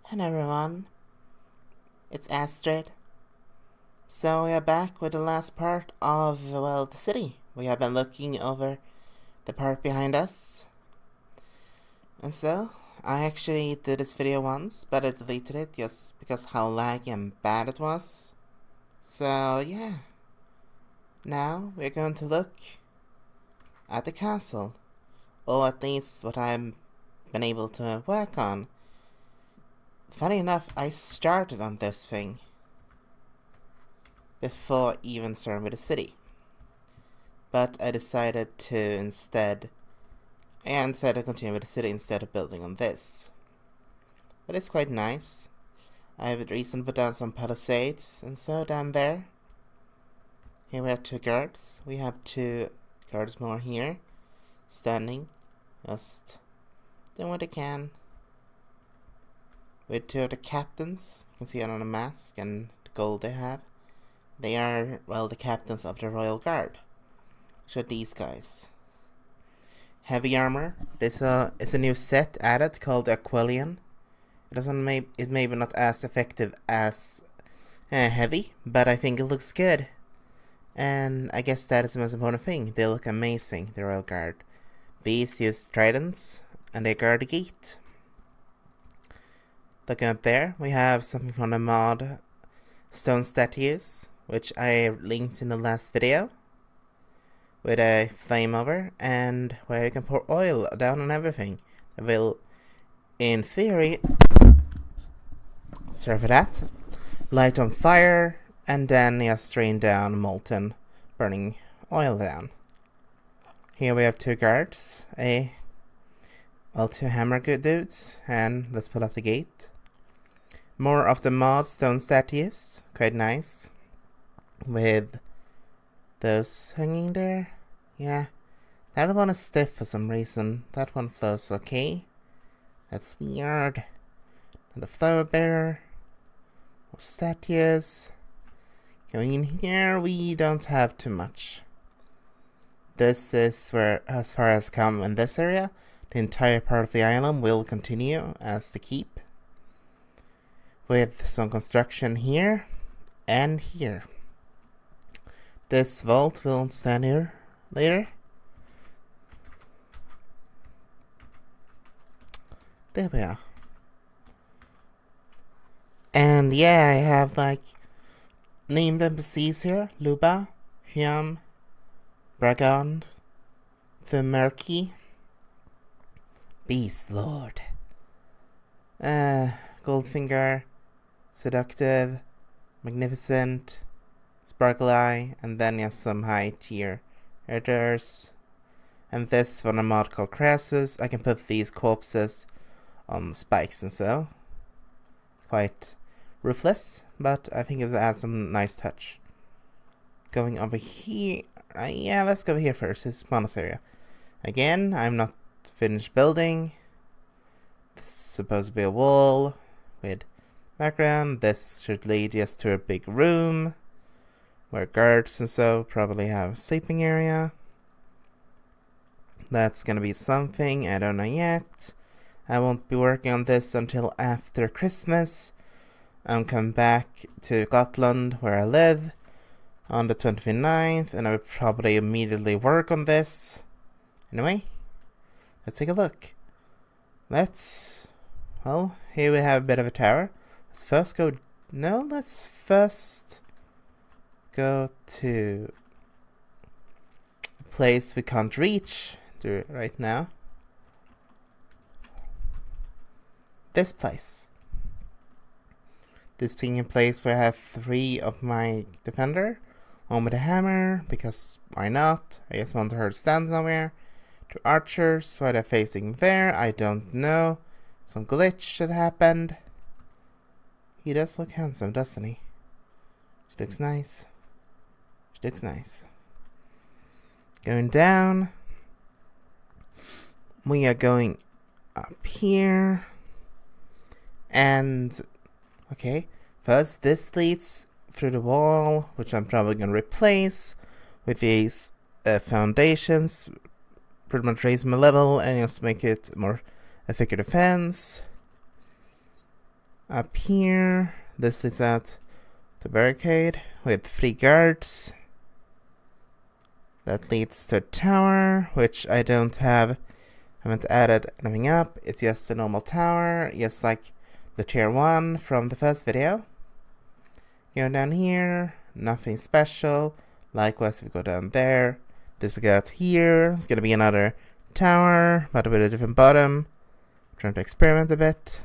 Hello everyone, it's Astrid. So we are back with the last part of, well, the city. We have been looking over the part behind us. And so, I actually did this video once, but I deleted it just because how laggy and bad it was. So yeah, now we're going to look at the castle. Or at least what I've been able to work on. Funny enough, I started on this thing before even starting with the city. But I decided to continue with the city instead of building on this. But it's quite nice. I have recently put down some palisades, and so down there. Here we have 2 guards. We have 2 guards more here, standing, just doing what they can. With 2 of the captains, you can see it on the mask and the gold they have. They are, well, the captains of the Royal Guard. So these guys. Heavy armor. It's a new set added called the Aquilian. It may be not as effective as heavy, but I think it looks good. And I guess that is the most important thing. They look amazing, the Royal Guard. These use tridents, and they guard the gate. Looking up there, we have something from the mod stone statues, which I linked in the last video, with a flame over, and where you can pour oil down on everything. It will, in theory, serve for that. Light on fire, and then just rain down molten, burning oil down. Here we have 2 guards, 2 hammer good dudes, and let's pull up the gate. More of the mod stone statues, quite nice, with those hanging there. Yeah, that one is stiff for some reason. That one flows okay. That's weird. And the flower bearer, more statues. Going in here, we don't have too much. This is where, as far as come in this area, the entire part of the island will continue as the keep, with some construction here and here. This vault will stand here later. There we are. And yeah, I have named NPCs here: Luba, Hyam, Bragand, Thimerki, Beast Lord, Goldfinger, Seductive, Magnificent, Sparkle Eye, and then just some high tier editors. And this one a mod called Crassus. I can put these corpses on spikes and so. Quite ruthless, but I think it adds some nice touch. Going over here, yeah, let's go over here first. It's bonus area. Again, I'm not finished building. This is supposed to be a wall with background. This should lead us to a big room where guards and so probably have a sleeping area. That's gonna be something, I don't know yet. I won't be working on this until after Christmas. I'm coming back to Gotland, where I live, on the 29th, and I will probably immediately work on this. Anyway, let's take a look. Well, here we have a bit of a tower. Let's first go to a place we can't reach right now. This place. This being a place where I have 3 of my defender. One with a hammer, because why not? I just want her to stand somewhere. 2 archers, why they're facing there, I don't know. Some glitch that happened. He does look handsome, doesn't he? She looks nice. Going down. We are going up here. And, okay, first this leads through the wall, which I'm probably going to replace with these foundations. Pretty much raise my level and just make it more a thicker defense. Up here, this leads out to barricade with 3 guards. That leads to a tower, which I don't have. I haven't added anything up. It's just a normal tower, just like the tier 1 from the first video. Go down here, nothing special. Likewise, if we go down there, this guy out here, it's gonna be another tower, but with a different bottom. I'm trying to experiment a bit.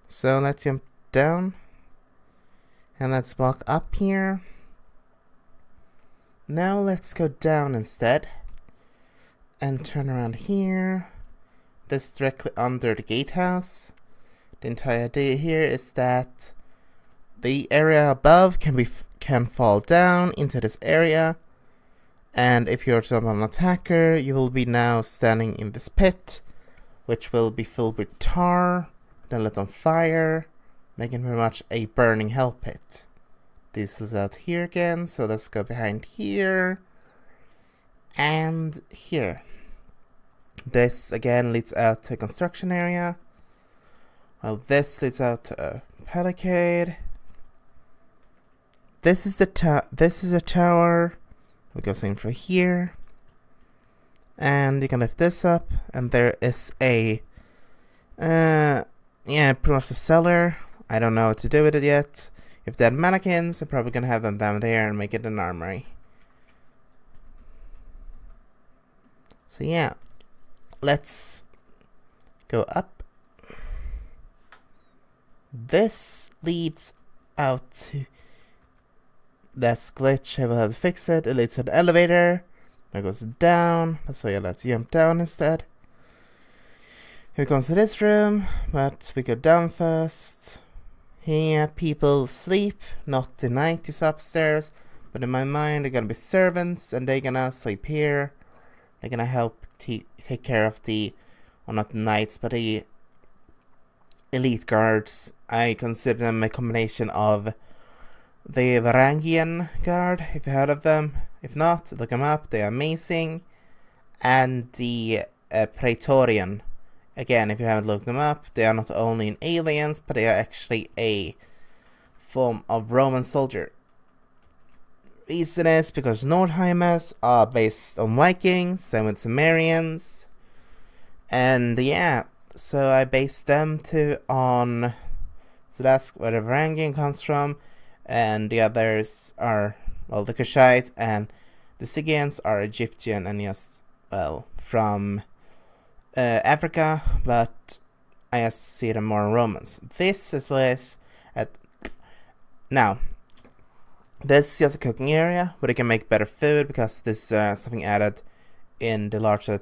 So let's jump down. And let's walk up here. Now let's go down instead. And turn around here. This is directly under the gatehouse. The entire idea here is that the area above can fall down into this area. And if you're an attacker, you will be now standing in this pit, which will be filled with tar, then lit on fire, making very much a burning hell pit. This is out here again, so let's go behind here and here. This again leads out to a construction area, while this leads out to a palisade. This is a tower. We go in for here, and you can lift this up, and there is a pretty much a cellar. I don't know what to do with it yet. If they had mannequins, I'm probably gonna have them down there and make it an armory. So yeah, let's go up. This leads out to... That's glitch, I will have to fix it. It leads to an elevator. That goes down. So yeah, let's jump down instead. Here comes to this room, but we go down first. Here people sleep, not the knights upstairs, but in my mind they're gonna be servants and they're gonna sleep here. They're gonna help take care of the, well, not the knights, but the elite guards. I consider them a combination of the Varangian Guard, if you heard of them. If not, look them up, they are amazing. And the Praetorian. Again, if you haven't looked them up, they are not only in Aliens, but they are actually a form of Roman soldier. Reason is because Nordheimers are based on Vikings, same with Sumerians. And yeah, so I based them on... So that's where the Varangian comes from. And the others are, well, the Kushite and the Stygians are Egyptian and just, well, from Africa, but I just see them more Romans. This is less at... Now, this is just a cooking area where they can make better food because this is something added in the larger,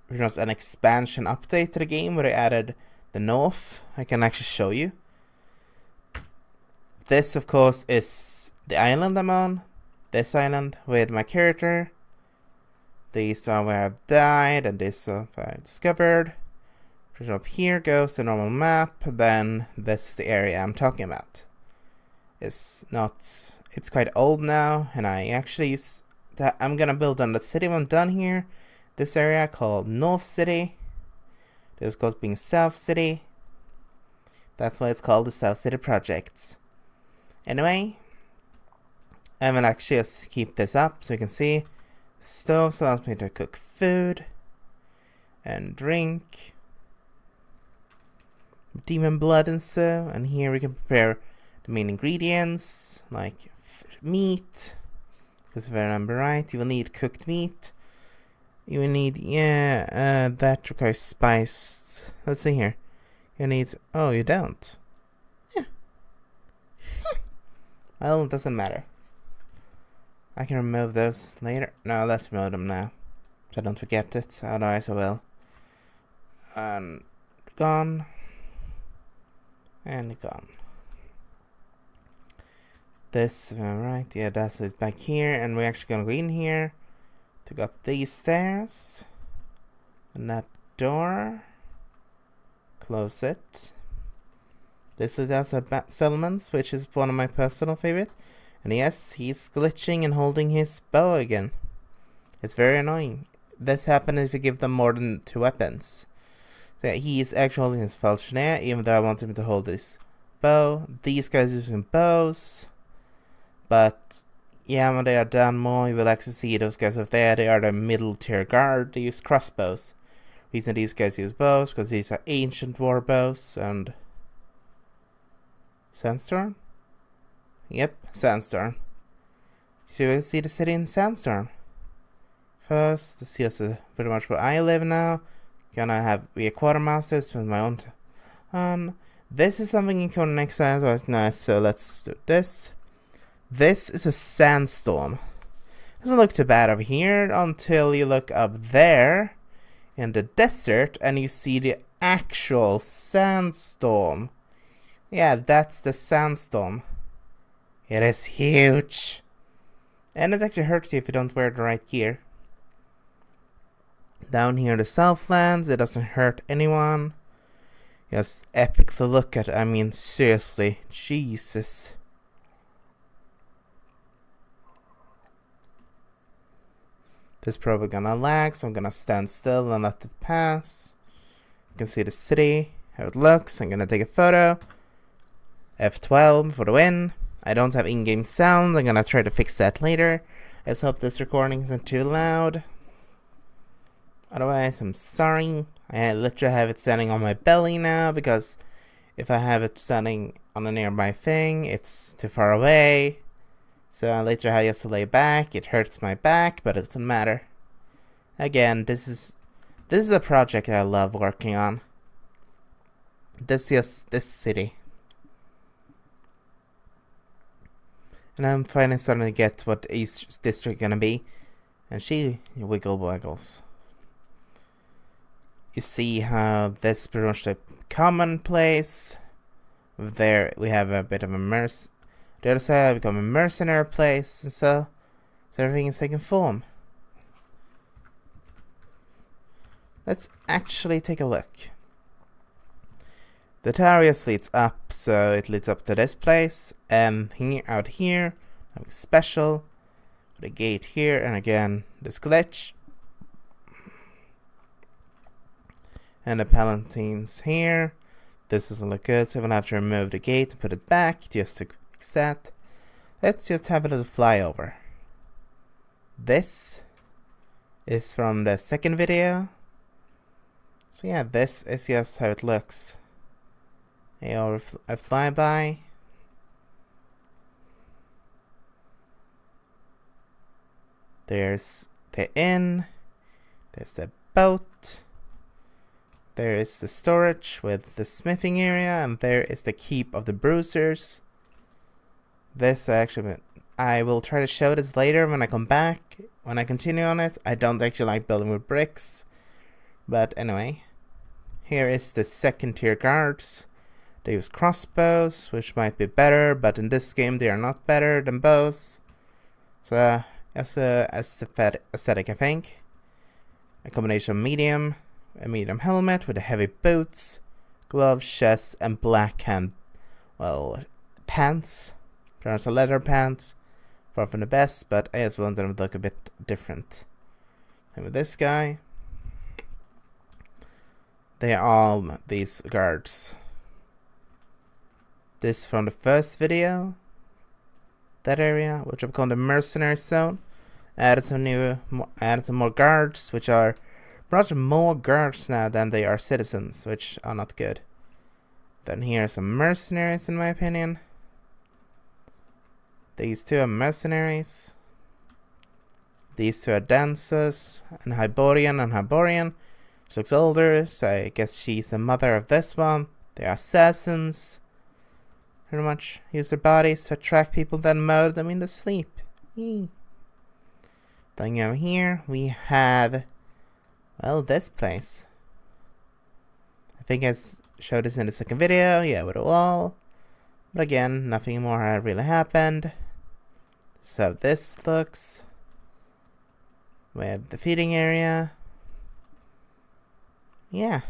an expansion update to the game where they added the north. I can actually show you. This, of course, is the island I'm on. This island with my character. These are where I've died, and this are where I discovered. Push up here goes the normal map. Then this is the area I'm talking about. It's quite old now, and I actually use that. I'm gonna build on the city when I'm done here. This area called North City. This goes being South City. That's why it's called the South City Projects. Anyway, I'm gonna actually just keep this up so you can see. Stove allows me to cook food and drink, demon blood and so. And here we can prepare the main ingredients like meat, because if I remember right, you will need cooked meat. You will need that requires spiced. Let's see here. You need... Oh, you don't. Well, it doesn't matter. I can remove those later. No, let's remove them now, so I don't forget it. Otherwise I will. And gone. And gone. This, right, yeah, that's it back here. And we're actually gonna go in here to go up these stairs. And that door. Close it. This is also settlements, which is one of my personal favorite. And yes, he's glitching and holding his bow again. It's very annoying. This happens if you give them more than 2 weapons. So yeah, he is actually holding his falchion, even though I want him to hold his bow. These guys using bows. But yeah, when they are done more, you will actually see those guys over there. They are the middle tier guard. They use crossbows. Reason these guys use bows because these are ancient war bows. And Sandstorm? Yep, Sandstorm. So you will see the city in Sandstorm. First, this is pretty much where I live now. Gonna be a quartermaster with my own. This is something in Conan Exiles right now, so let's do this. This is a sandstorm. Doesn't look too bad over here until you look up there in the desert and you see the actual sandstorm. Yeah, that's the sandstorm. It is huge. And it actually hurts you if you don't wear the right gear. Down here in the Southlands, it doesn't hurt anyone. Just epic to look at. I mean, seriously. Jesus. This is probably gonna lag, so I'm gonna stand still and let it pass. You can see the city, how it looks. I'm gonna take a photo. F12 for the win. I don't have in-game sound. I'm gonna try to fix that later. I just hope this recording isn't too loud. Otherwise, I'm sorry. I literally have it standing on my belly now because if I have it standing on a nearby thing, it's too far away. So I literally have to lay back. It hurts my back, but it doesn't matter. Again, this is a project I love working on. This city. And I'm finally starting to get what each district gonna be. And she wiggles. You see how this is pretty much the common place. There we have a bit of a the other side become a mercenary place, and so everything is taking form. Let's actually take a look. The tower just leads up, so it leads up to this place, and out here, something special. With a gate here, and again, this glitch. And the palatines here. This doesn't look good, so I'm gonna have to remove the gate and put it back just to fix that. Let's just have a little flyover. This is from the second video. So yeah, this is just how it looks. A flyby. There's the inn. There's the boat. There is the storage with the smithing area, and there is the keep of the bruisers. This actually, I will try to show this later when I come back. When I continue on it, I don't actually like building with bricks. But anyway, here is the second tier guards. They use crossbows, which might be better, but in this game they are not better than bows. So, as a aesthetic, I think. A combination of a medium helmet with the heavy boots, gloves, chest, and black pants. They're not leather pants, far from the best, but I just want them to look a bit different. And with this guy, they are all these guards. This from the first video, that area, which I'm calling the Mercenary zone. Added some more guards, which are much more guards now than they are citizens, which are not good. Then here are some mercenaries, in my opinion. These two are mercenaries. These two are dancers, and Hyborian. She looks older, so I guess she's the mother of this one. They are assassins. Pretty much use their bodies to attract people, then murder them in their sleep. Yee. Then over here we have, well, this place. I think I showed this in the second video, yeah, with a wall. But again, nothing more really happened. So this looks. We have the feeding area. Yeah.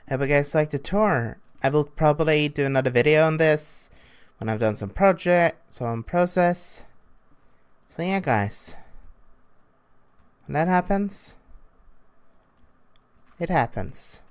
Hope you guys liked the tour. I will probably do another video on this when I've done some process. So yeah, guys. When that happens, It happens.